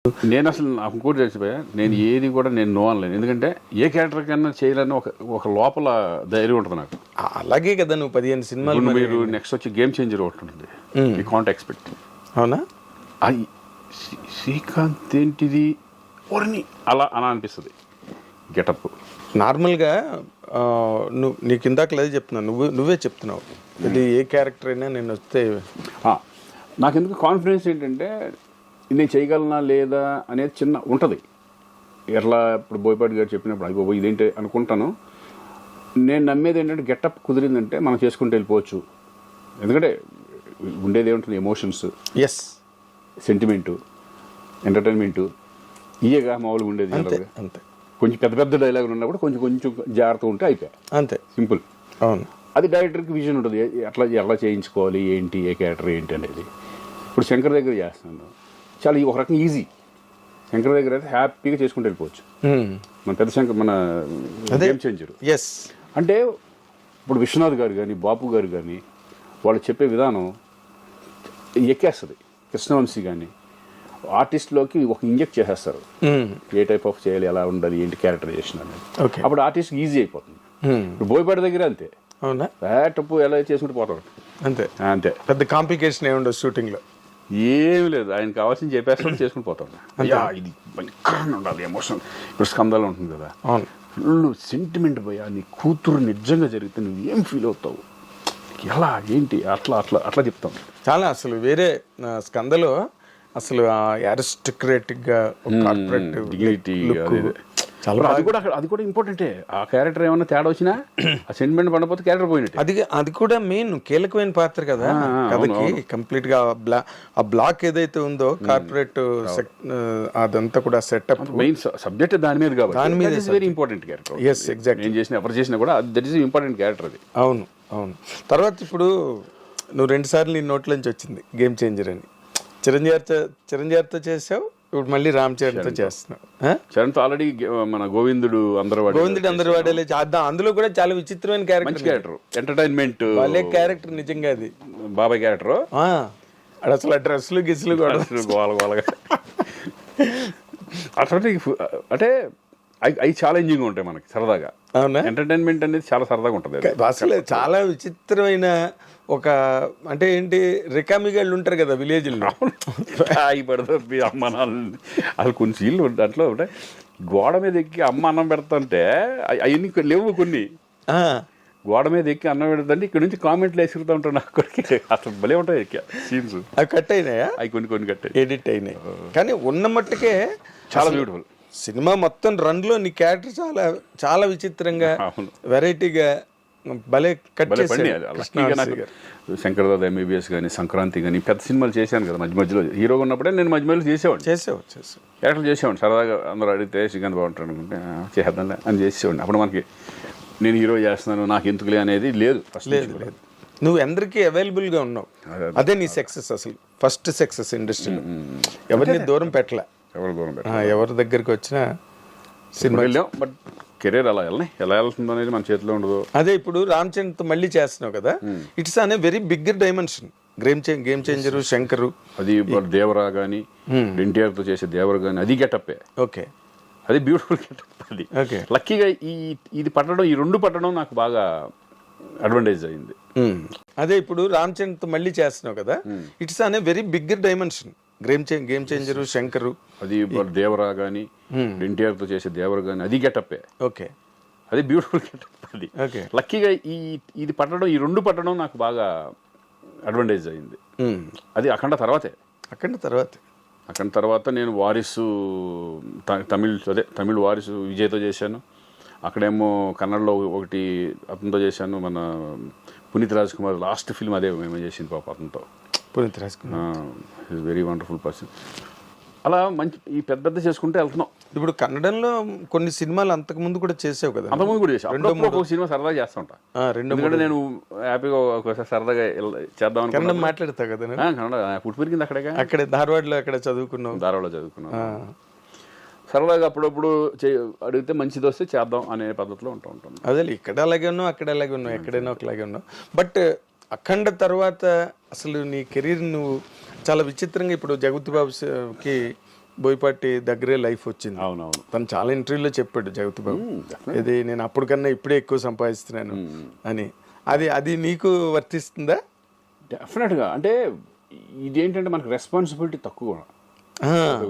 నేను అసలు నాకు ఇంకోటి తెలిసిపోయా, నేను ఏది కూడా నేను నో అనలేను. ఎందుకంటే ఏ క్యారెక్టర్ కన్నా చేయాలని ఒక లోపల ధైర్యం ఉంటుంది నాకు. అలాగే కదా నువ్వు 15 సినిమాలు ఇప్పుడు మీరు నెక్స్ట్ వచ్చి గేమ్ చేంజర్ ఒకటి ఉంటుంది, ఈ కాంట్ ఎక్స్పెక్ట్. అవునా? అది శ్రీకాంత్ ఏంటిది ఓరని అలా అనిపిస్తుంది గెటప్. నార్మల్గా నువ్వు నీకు ఇందాక లేదు చెప్తున్నావు, నువ్వే చెప్తున్నావు ఇది ఏ క్యారెక్టర్ అయినా నేను వస్తే నాకు ఎందుకు కాన్ఫిడెన్స్ ఏంటంటే నేను చేయగలనా లేదా అనేది చిన్న ఉంటుంది. ఎట్లా ఇప్పుడు బోయపాటి గారు చెప్పినప్పుడు అయిపో ఇదేంటి అనుకుంటాను. నేను నమ్మేది ఏంటంటే గెటప్ కుదిరిందంటే మనం చేసుకుంటూ వెళ్ళిపోవచ్చు. ఎందుకంటే ఉండేది ఏముంటుంది, ఎమోషన్స్, సెంటిమెంటు, ఎంటర్టైన్మెంటు, ఇయేగా మామూలుగా ఉండేది. అంతే. కొంచెం పెద్ద పెద్ద డైలాగులు ఉన్నప్పుడు కొంచెం జాగ్రత్త ఉంటే అయిపోయాయి, అంతే, సింపుల్. అవును. అది డైరెక్టర్కి విజన్ ఉంటుంది, ఎలా చేయించుకోవాలి, ఏంటి, ఏ క్యారెక్టర్ ఏంటి అనేది. ఇప్పుడు శంకర్ దగ్గర చేస్తున్నాను, చాలా ఒక రకం ఈజీ. శంకర్ దగ్గర అయితే హ్యాపీగా చేసుకుంటూ వెళ్ళిపోవచ్చు. మన పెద్ద శంకర్, మన గేమ్ చేంజర్. అంటే ఇప్పుడు విశ్వనాథ్ గారు కానీ బాపు గారు కానీ వాళ్ళు చెప్పే విధానం ఎక్కేస్తుంది. కృష్ణవంశీ కానీ ఆర్టిస్ట్లోకి ఒక ఇంజెక్ట్ చేసేస్తారు, ఏ టైప్ ఆఫ్ చేయాలి, ఎలా ఉండాలి, ఏంటి క్యారెక్టరైజేషన్ అనేది. అప్పుడు ఆర్టిస్ట్ ఈజీ అయిపోతుంది. ఇప్పుడు బోయపాటి దగ్గర అంతే, అవునా, టప్పు ఎలా చేసుకుంటూ పోతాడు, అంతే. పెద్ద కాంప్లికేషన్ ఏముండదు షూటింగ్లో, ఏమి లేదు. ఆయన కావాల్సింది చెప్పేస్తాడు, చేసుకుని పోతాడు. ఇది భయంకరంగా ఉండాలి ఎమోషన్. ఇప్పుడు స్కందాలు ఉంటుంది కదా, ఫుల్ సెంటిమెంట్ పోయా, నీ కూతురు నిజంగా జరిగితే నువ్వు ఏం ఫీల్ అవుతావు, ఎలా ఏంటి, అట్లా చెప్తాం. చాలా అసలు వేరే స్కందలో అసలు అరిస్టోక్రాటిక్గా కార్పొరేట్ డిగ్నిటీ చాలా. అది కూడా ఇంపార్టెంటే. ఆ క్యారెక్టర్ ఏమన్నా తేడా వచ్చినా ఆ సెంటిమెంట్ పడకపోతే క్యారెక్టర్ పోయినట్టు. అది కూడా మెయిన్ కీలకమైన పాత్ర కదా కథకి. కంప్లీట్ గా ఆ బ్లాక్ ఏదైతే ఉందో కార్పొరేట్ అదంతా కూడా సెటప్, మెయిన్ సబ్జెక్ట్ దాని మీద కాబట్టి దాని మీద వెరీ ఇంపార్టెంట్ క్యారెక్టర్. ఎగ్జాక్ట్లీ. నేను చేసిన ఎవరు చేసినా కూడా దట్ ఈస్ ఇంపార్టెంట్ క్యారెక్టర్ అది. అవును. తర్వాత ఇప్పుడు నువ్వు 2 సార్లు నీ నోట్ల నుంచి వచ్చింది గేమ్ చేంజర్ అని. చిరంజీవితో చేసావు, ఇప్పుడు మళ్ళీ రామ్ చరణ్తో చేస్తున్నావు. చరణ్తో ఆల్రెడీ మన గోవిందుడు అందరూ వాడేలే, అందులో కూడా చాలా విచిత్రమైన క్యారెక్టర్, ఎంటర్టైన్మెంట్ వాళ్ళే క్యారెక్టర్ నిజంగా. అది బాబాయ్ క్యారెక్టర్. అసలు డ్రెస్సులు గిస్సులు గోలగోలగా అటువంటి అంటే అవి ఛాలెంజింగ్ ఉంటాయి మనకి, సరదాగా. అవునా? ఎంటర్టైన్మెంట్ అనేది చాలా సరదాగా ఉంటుంది. అసలు చాలా విచిత్రమైన ఒక అంటే ఏంటి, రికామిగాళ్ళు ఉంటారు కదా విలేజ్లో, అవి పడుతుంది అమ్మ నాన్న. అసలు కొన్ని సీన్లు దాంట్లో ఉంటాయి, గోడ మీద ఎక్కి అమ్మ అన్నం పెడతాంటే అవన్నీ లేవు కొన్ని. గోడ మీద ఎక్కి అన్నం పెడతాంటే ఇక్కడ నుంచి కామెంట్లు వేసుకుంటూ ఉంటాను నాకు. అసలు భలే ఉంటాయి సీన్స్. అవి కట్ అయినాయా? అవి కొన్ని కట్ ఎడిట్ అయినాయి, కానీ ఉన్న మట్టుకే చాలా బ్యూటిఫుల్. సినిమా మొత్తం రన్లో నీ క్యారెక్టర్ చాలా చాలా విచిత్రంగా, వెరైటీగా భలే కట్ చేశాడు. శంకర్ దాదా ఎంబీబీఎస్ కానీ, సంక్రాంతి కానీ పెద్ద సినిమాలు చేశాను కదా మధ్యలో. హీరోగా ఉన్నప్పుడే నేను మధ్యలో చేసేవాడిని. క్యారెక్టర్ చేసేవాడిని సరదాగా. అందరూ అడిగితే శ్రీకాంత్ బాగుంటాడు అనుకుంటే చేద్దాంలే అని చేసేవాడిని. అప్పుడు మనకి నేను హీరో చేస్తున్నాను నాకు ఎందుకులే అనేది లేదు. లేదు. నువ్వు అందరికీ అవైలబుల్గా ఉన్నావు, అదే నీ సక్సెస్. అసలు ఫస్ట్ సక్సెస్ ఇండస్ట్రీలో. ఎవరిని దూరం పెట్టలే, ఎవరి దగ్గరికి వచ్చినా సినిమా వెళ్ళాం. బట్ కెరీర్ ఎలా వెళ్తుందో అనేది మన చేతిలో ఉండదు. అదే ఇప్పుడు రామ్ చరణ్తో మళ్ళీ చేస్తున్నావు కదా, ఇట్స్ అనే very bigger dimension. Game changer, Shankar, అది దేవరా కానీ, ఎన్టీఆర్తో చేసే దేవరా కానీ, అది గెటప్పే. ఓకే, అది బ్యూటిఫుల్ గెటప్. అది లక్కీగా ఇది పట్టడం, ఈ 2 పట్టడం నాకు బాగా అడ్వాంటేజ్ అయింది. అదే ఇప్పుడు రామ్ చరణ్తో మళ్ళీ చేస్తున్నావు కదా, ఇట్స్ అనే very bigger dimension. Game changer, Shankar, అది దేవరా కానీ, ఎన్టీఆర్తో చేసే దేవరా కానీ, అది గెటప్పే. ఓకే, అది బ్యూటిఫుల్ గెటప్. అది లక్కీగా ఇది పట్టడం, ఈ 2 పట్టడం నాకు బాగా అడ్వాంటేజ్ అయింది. అది అఖండ తర్వాత నేను వారిసు తమిళ్ వారిసు విజయ్తో చేశాను. అక్కడేమో కన్నడలో ఒకటి అతనితో చేశాను, మన పునీత్ రాజ్ కుమార్ లాస్ట్ ఫిల్మ్ అదే మేము చేసింది పాప అతనితో. Puneeth Raj Kumar is very wonderful person. అలా మంచి ఈ పెద్ద చేసుకుంటే వెళ్తున్నాం. ఇప్పుడు కన్నడంలో కొన్ని సినిమాలు అంతకు ముందు కూడా చేసావు కదా? అంతకుముందు కూడా చేసాను. 2-3 సినిమా సరదాగా చేస్తా ఉంటా. ఎందుకంటే నేను హ్యాపీగా ఒకసారి సరదాగా చేద్దాం కన్నడం మాట్లాడతా కదా. కన్నడ పుట్టి పెరిగింది అక్కడే ధారవాడలో చదువుకున్నావు. సరదాగా అప్పుడప్పుడు అడిగితే మంచిది వస్తే చేద్దాం అనే పద్ధతిలో ఉంటాం. అదే ఇక్కడ అలాగే ఉన్నావు, అక్కడ అలాగే ఉన్నావు, ఎక్కడైనా ఒకలాగే ఉన్నావు. బట్ అఖండ తర్వాత అసలు నీ కెరీర్ నువ్వు చాలా విచిత్రంగా, ఇప్పుడు జగపతి బాబుకి బోయపాటి దగ్గరే లైఫ్ వచ్చింది. అవునవును. తను చాలా ఇంటర్వ్యూలో చెప్పాడు జగతి బాబు, ఇది నేను అప్పటికన్నా ఇప్పుడే ఎక్కువ సంపాదిస్తున్నాను అని. అది నీకు వర్తిస్తుందా? డెఫినెట్గా. అంటే ఇదేంటంటే మనకు రెస్పాన్సిబిలిటీ తక్కువ.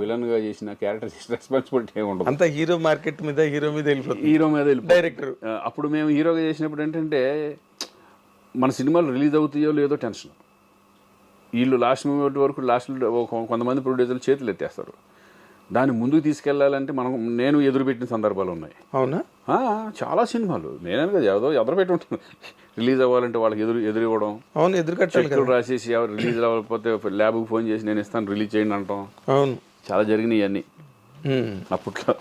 విలన్ గా చేసిన క్యారెక్టర్ చేసిన రెస్పాన్సిబిలిటీ ఏమి ఉండదు. అంతా హీరో మార్కెట్ మీద హీరో మీద వెళ్ళిపోతుంది. డైరెక్టర్ అప్పుడు మేము హీరోగా చేసినప్పుడు ఏంటంటే మన సినిమాలు రిలీజ్ అవుతాయో లేదో టెన్షన్. వీళ్ళు లాస్ట్ మూమెంట్ వరకు కొంతమంది ప్రొడ్యూసర్లు చేతులు ఎత్తేస్తారు. దాన్ని ముందుకు తీసుకెళ్లాలంటే నేను ఎదురుపెట్టిన సందర్భాలు ఉన్నాయి. అవునా? చాలా సినిమాలు నేనే కదా ఎదురు పెట్టి ఉంటాను. రిలీజ్ అవ్వాలంటే వాళ్ళకి ఎదురు ఇవ్వడం. అవును, ఎదురు రాసేసి ఎవరు రిలీజ్ అవ్వకపోతే ల్యాబ్కి ఫోన్ చేసి నేను ఇస్తాను రిలీజ్ చేయండి అంటాం. అవును, చాలా జరిగినాయి అన్నీ అప్పట్లో.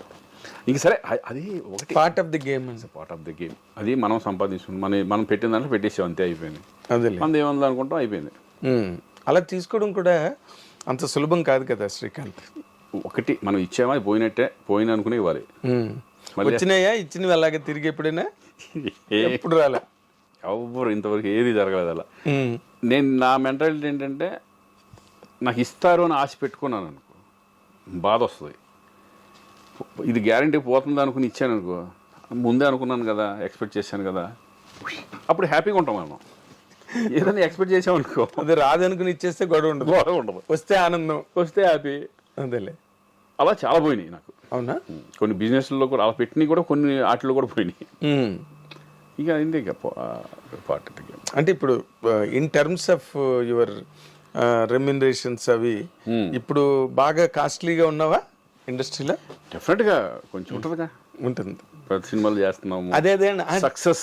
ఇంక సరే, అది ఒకటి part of the game. Part of the game. అది మనం సంపాదించుకున్నాం, మనం పెట్టిన దాంట్లో పెట్టేసాం, అంతే, అయిపోయింది. మనది ఏముంది అనుకుంటాం, అయిపోయింది. అలా తీసుకోవడం కూడా అంత సులభం కాదు కదా శ్రీకాంత్. ఒకటి మనం ఇచ్చామా, అది పోయిన అనుకుని ఇవ్వాలి. వచ్చినాయా, ఇచ్చినవి అలాగే తిరిగి ఎప్పుడైనా ఎప్పుడు రాలే. ఎవరు ఇంతవరకు ఏది జరగలేదు అలా. నా మెంటాలిటీ ఏంటంటే నాకు ఇస్తారు అని ఆశ పెట్టుకున్నాను అనుకో, బాధ వస్తుంది. ఇది గ్యారంటీ పోతుంది అనుకుని ఇచ్చాను అనుకో, ముందే అనుకున్నాను కదా, ఎక్స్పెక్ట్ చేశాను కదా, అప్పుడు హ్యాపీగా ఉంటాం మనం. ఏదైనా ఎక్స్పెక్ట్ చేసామనుకో, అది రాదనుకుని ఇచ్చేస్తే గొడవ ఉండదు. వస్తే ఆనందం, వస్తే హ్యాపీ. అదేలే, అలా చాలా పోయినాయి నాకు. అవునా? కొన్ని బిజినెస్లో కూడా అలా పెట్టినవి కూడా, కొన్ని ఆటలు కూడా పోయినాయి. ఇక అయింది. ఇక పార్ట్. అంటే ఇప్పుడు in terms of your remunerations అవి ఇప్పుడు బాగా కాస్ట్లీగా ఉన్నావా ఇండస్ట్రీలో? డెఫినెట్గా కొంచెం ఉంటుంది. ప్రతి సినిమాలు చేస్తున్నాము. అదే సక్సెస్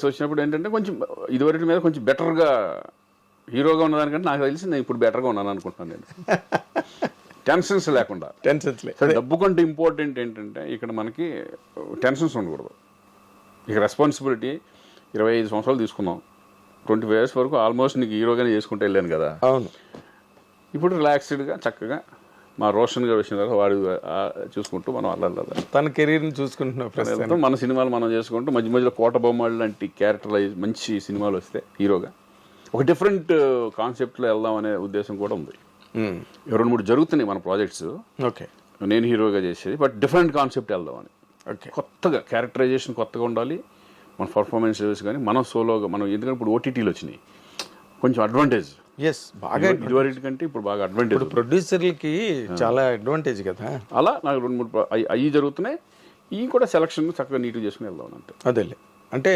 వచ్చినప్పుడు ఏంటంటే కొంచెం ఇదివరకు మీద కొంచెం బెటర్గా హీరోగా ఉన్నదానికంటే నాకు తెలిసి నేను ఇప్పుడు బెటర్గా ఉన్నాను అనుకుంటున్నాను నేను. టెన్షన్స్ లేకుండా. డబ్బు కంటే ఇంపార్టెంట్ ఏంటంటే ఇక్కడ మనకి టెన్షన్స్ ఉండకూడదు. ఇక రెస్పాన్సిబిలిటీ 25 సంవత్సరాలు తీసుకున్నాం, 25 years వరకు ఆల్మోస్ట్ నీకు హీరోగానే చేసుకుంటూ వెళ్ళాను కదా. అవును. ఇప్పుడు రిలాక్స్డ్గా చక్కగా మా రోషన్ గారు వచ్చిన తర్వాత వాడు చూసుకుంటూ మనం అల్లదా తన కెరీర్ని చూసుకుంటున్నాం. మన సినిమాలు మనం చేసుకుంటూ మధ్య మధ్యలో కోట బొమ్మలు లాంటి క్యారెక్టరైజ్ మంచి సినిమాలు వస్తే హీరోగా ఒక డిఫరెంట్ కాన్సెప్ట్లో వెళ్దాం అనే ఉద్దేశం కూడా ఉంది. 2-3 జరుగుతున్నాయి మన ప్రాజెక్ట్స్. ఓకే, నేను హీరోగా చేసేది, బట్ డిఫరెంట్ కాన్సెప్ట్ వెళ్దామని. ఓకే, కొత్తగా క్యారెక్టరైజేషన్ కొత్తగా ఉండాలి, మన పర్ఫార్మెన్స్ కానీ మనం సోలోగా మనం. ఎందుకంటే ఇప్పుడు ఓటీటీలు వచ్చినాయి, కొంచెం అడ్వాంటేజ్. బాగా ఇదివరకు కంటే ఇప్పుడు బాగా అడ్వాంటేజ్. ప్రొడ్యూసర్లకి చాలా అడ్వాంటేజ్ కదా. అలా నాకు 2-3 అవి జరుగుతున్నాయి. ఇవి కూడా సెలక్షన్ చక్కగా నీట్గా చేసుకుని వెళ్దాం అంతే. అదేలే, అంటే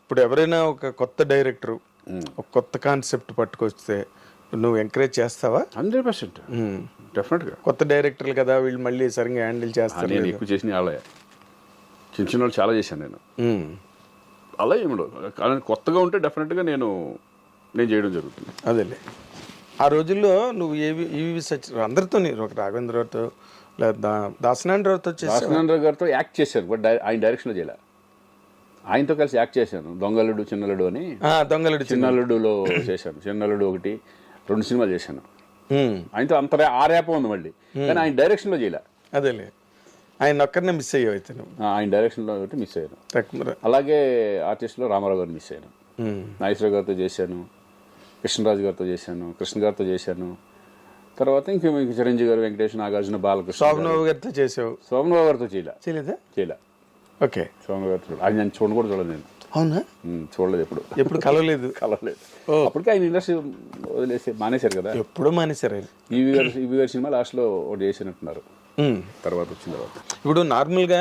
ఇప్పుడు ఎవరైనా ఒక కొత్త డైరెక్టరు ఒక కొత్త కాన్సెప్ట్ పట్టుకొస్తే నువ్వు ఎంకరేజ్ చేస్తావా? 100% డెఫినెట్గా. కొత్త డైరెక్టర్లు కదా, వీళ్ళు మళ్ళీ సరిగ్గా హ్యాండిల్ చేస్తారు. నేను ఎక్కువ చేసిన వాళ్ళే, చిన్న వాళ్ళు చాలా చేశాను నేను. అలా ఏమిడో కానీ కొత్తగా ఉంటే డెఫినెట్గా నేను చేయడం జరుగుతుంది. అదేలే, ఆ రోజుల్లో నువ్వు ఈవి సచ్ అందరితో, ఒక రాఘవేంద్రరావుతో లేదా దాసనారావు గారితో యాక్ట్ చేశాను, బట్ ఆయన డైరెక్షన్లో చేయలే. ఆయనతో కలిసి యాక్ట్ చేశాను. దొంగలుడు చిన్నలుడు అని. చిన్నలుడులో చేశాను. చిన్నలుడు 1-2 సినిమాలు చేశాను ఆయనతో. అంత ఆ ర్యాప్ ఉంది మళ్ళీ, కానీ ఆయన డైరెక్షన్లో చేయలే. అదేలే, ఆయన ఒక్కరినే మిస్ అయ్యావు అయితే నువ్వు. ఆయన డైరెక్షన్లో ఒకటి మిస్ అయ్యాను. అలాగే ఆర్టిస్ట్లో రామారావు గారు మిస్ అయ్యాను. నాగేశ్వర గారితో చేశాను, కృష్ణరాజు గారితో చేశాను, కృష్ణ గారితో చేశాను. తర్వాత ఇంకా చిరంజీవి గారు, వెంకటేష్, నాగార్జున, బాలకృష్ణ, సోమరావు గారితో చేసావు. సోమరావు గారితో చేయలే. ఓకే, సోమరావు గారితో అది నేను చూడలేదు నేను. అవునా? చూడలేదు, ఎప్పుడు కలవలేదు. అప్పటికి ఆయన ఇండస్ట్రీ వదిలేసి మానేశారు కదా. ఎప్పుడూ మానేశారు ఆయన. ఈవి గారి సినిమా లాస్ట్లో ఒకటి చేసినట్టున్నారు, తర్వాత వచ్చిన తర్వాత. ఇప్పుడు నార్మల్గా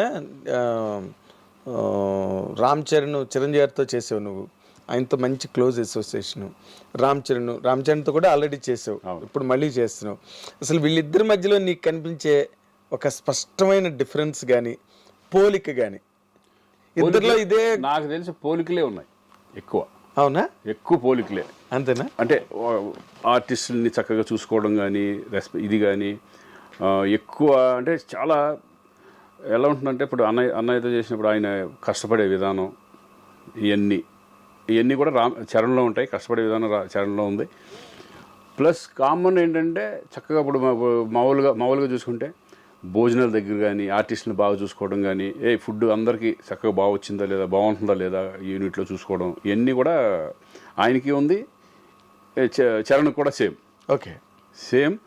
రామ్ చరణ్, చిరంజీవి గారితో చేసావు నువ్వు. ఆయనతో మంచి క్లోజ్ అసోసియేషన్. రామ్ చరణ్తో కూడా ఆల్రెడీ చేసావు, ఇప్పుడు మళ్ళీ చేస్తున్నావు. అసలు వీళ్ళిద్దరి మధ్యలో నీకు కనిపించే ఒక స్పష్టమైన డిఫరెన్స్ కానీ పోలిక కానీ? ఇద్దరిలో ఇదే నాకు తెలిసి పోలికలే ఉన్నాయి ఎక్కువ. అవునా? ఎక్కువ పోలికలే. అంతేనా? అంటే ఆర్టిస్టుల్ని చక్కగా చూసుకోవడం కానీ, ఇది కానీ ఎక్కువ. అంటే చాలా ఎలా ఉంటుందంటే, ఇప్పుడు అన్నయ్యతో చేసినప్పుడు ఆయన కష్టపడే విధానం, ఇవన్నీ కూడా చరణ్లో ఉంటాయి. కష్టపడే విధానం చరణ్లో ఉంది. ప్లస్ కామన్ ఏంటంటే చక్కగా ఇప్పుడు మామూలుగా చూసుకుంటే భోజనాల దగ్గర కానీ, ఆర్టిస్టులను బాగా చూసుకోవడం కానీ, ఫుడ్ అందరికీ చక్కగా బాగా వచ్చిందా లేదా, బాగుంటుందా లేదా యూనిట్లో చూసుకోవడం, ఇవన్నీ కూడా ఆయనకి ఉంది. చరణ్ కూడా same. Okay, same.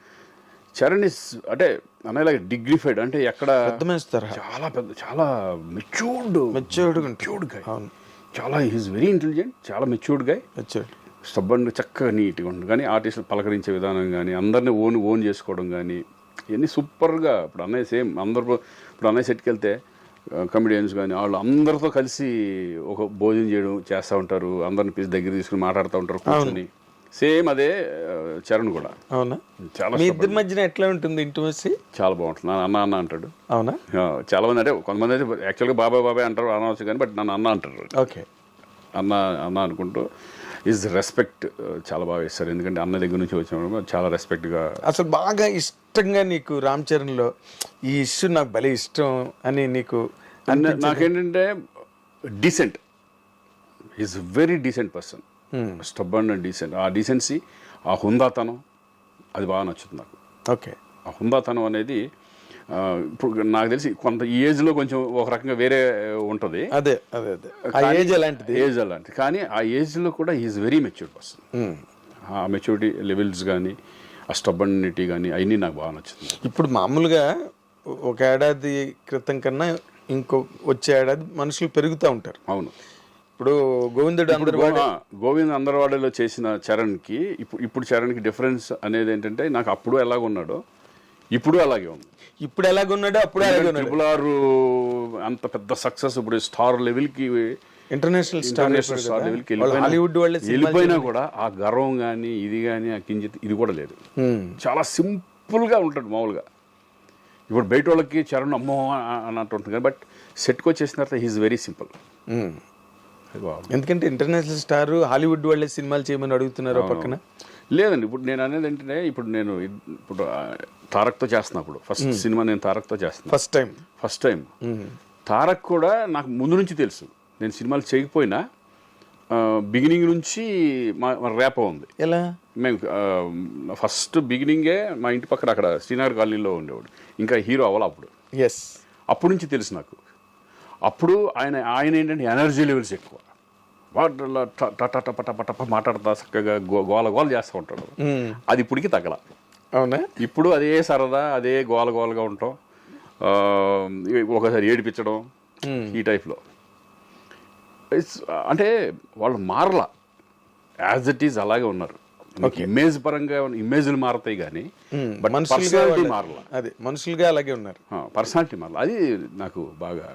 Charan is అంటే అనేలాగా డిగ్నిఫైడ్, అంటే ఎక్కడ అర్థమేస్తారా చాలా పెద్ద, చాలా మెచ్యూర్డ్ గా, చాలా ఈజ్ వెరీ ఇంటెలిజెంట్, చాలా మెచ్యూర్డ్ గా, స్టబ్బన్ చక్కగా నీట్గా ఉంటుంది. కానీ ఆర్టిస్టులు పలకరించే విధానం కానీ, అందరినీ ఓన్ చేసుకోవడం కానీ, ఇవన్నీ సూపర్గా. ఇప్పుడు అన్నయ్య సేమ్ అందరూ, ఇప్పుడు అన్నయ్య సెట్కి వెళ్తే కమెడియన్స్ కానీ వాళ్ళు అందరితో కలిసి ఒక భోజనం చేయడం చేస్తూ ఉంటారు, అందరిని పిలిచి దగ్గర తీసుకుని మాట్లాడుతూ ఉంటారు కూర్చొని. సేమ్ అదే చరణ్ కూడా. అవునా? చాలా మీ ఇద్దరి మధ్యన ఎట్లా ఉంటుంది ఇంటిమసీ? చాలా బాగుంటుంది. నన్ను అన్న అంటాడు. అవునా? చాలా మంది అంటే కొంతమంది అయితే యాక్చువల్గా బాబాయ్ అంటారు, అనవచ్చు కానీ, బట్ నన్ను అన్న అంటారు. ఓకే, అన్న అనుకుంటూ ఈజ్ రెస్పెక్ట్ చాలా బాగా ఇస్తారు. ఎందుకంటే అన్న దగ్గర నుంచి వచ్చినప్పుడు చాలా రెస్పెక్ట్గా. అసలు బాగా ఇష్టంగా నీకు రామ్ చరణ్లో ఈ ఇష్యూ నాకు భలే ఇష్టం అని నీకు? నాకేంటంటే decent, is very decent person, stubborn and decent. ఆ డీసెన్సీ, ఆ హుందాతనం, అది బాగా నచ్చుతుంది నాకు. ఓకే, ఆ హుందాతనం అనేది ఇప్పుడు నాకు తెలిసి కొంత ఈ ఏజ్లో కొంచెం ఒక రకంగా వేరే ఉంటుంది. అదే ఏజ్ అలాంటిది. కానీ ఆ ఏజ్లో కూడా ఈజ్ వెరీ మెచ్యూర్డ్ పర్సన్. ఆ మెచ్యూరిటీ లెవెల్స్ కానీ, ఆ స్టబ్బర్నిటీ కానీ, అవన్నీ నాకు బాగా నచ్చుతుంది. ఇప్పుడు మామూలుగా ఒక ఏడాది క్రితం కన్నా ఇంకో వచ్చే ఏడాది మనుషులు పెరుగుతూ ఉంటారు. అవును. ఇప్పుడు గోవింద్ అందరవాడలో చేసిన చరణ్కి ఇప్పుడు చరణ్కి డిఫరెన్స్ అనేది ఏంటంటే, నాకు అప్పుడు ఎలాగున్నాడో ఇప్పుడు అలాగే ఉంది. ఇప్పుడు ఎలాగున్నాడో అప్పుడు ట్రిపుల్ ఆర్ అంత పెద్ద సక్సెస్, ఇప్పుడు స్టార్ లెవెల్కి, ఇంటర్నేషనల్ స్టార్ లెవెల్కి హాలీవుడ్ వెళ్ళిపోయినా కూడా ఆ గర్వం కానీ, ఇది కానీ, ఆ కించిత్ ఇది కూడా లేదు. చాలా సింపుల్గా ఉంటాడు మామూలుగా. ఇప్పుడు బయట వాళ్ళకి చరణ్ అమ్మో అన్నట్టు ఉంటుంది కానీ, బట్ సెట్కి వచ్చేసిన తర్వాత హీఈస్ వెరీ సింపుల్. ఎందుకంటే ఇంటర్నేషనల్ స్టార్ హాలీవుడ్ వాళ్ళే సినిమాలు చేయమని అడుగుతున్నారు పక్కన. లేదండి, ఇప్పుడు నేను అనేది ఏంటంటే, ఇప్పుడు తారక్తో చేస్తున్నప్పుడు ఫస్ట్ సినిమా నేను తారక్తో చేస్తాను. ఫస్ట్ టైం తారక్ కూడా నాకు ముందు నుంచి తెలుసు. నేను సినిమాలు చేయకపోయినా బిగినింగ్ నుంచి మా ర్యాప్ ఉంది. ఎలా? మేము ఫస్ట్ బిగినింగే మా ఇంటి పక్కన అక్కడ శ్రీనగర్ కాలనీలో ఉండేవాడు, ఇంకా హీరో అవ్వాలి అప్పుడు. అప్పటి నుంచి తెలుసు నాకు. అప్పుడు ఆయన ఏంటంటే ఎనర్జీ లెవెల్స్ ఎక్కువ, టప మాట్లాడతా చక్కగా గోల చేస్తూ ఉంటాడు. అది ఇప్పటికి తగ్గల. అవునా? ఇప్పుడు అదే సరదా, అదే గోలగా ఉంటాం, ఒకసారి ఏడిపించడం, ఈ టైప్లో. అంటే వాళ్ళు మారలా, యాజ్ ఇట్ ఈజ్ అలాగే ఉన్నారు. ఇమేజ్ పరంగా ఇమేజ్లు మారుతాయి కానీ పర్సనాలిటీ మారలా. అదే మనుషులుగా అలాగే ఉన్నారు, పర్సనాలిటీ మారలా. అది నాకు బాగా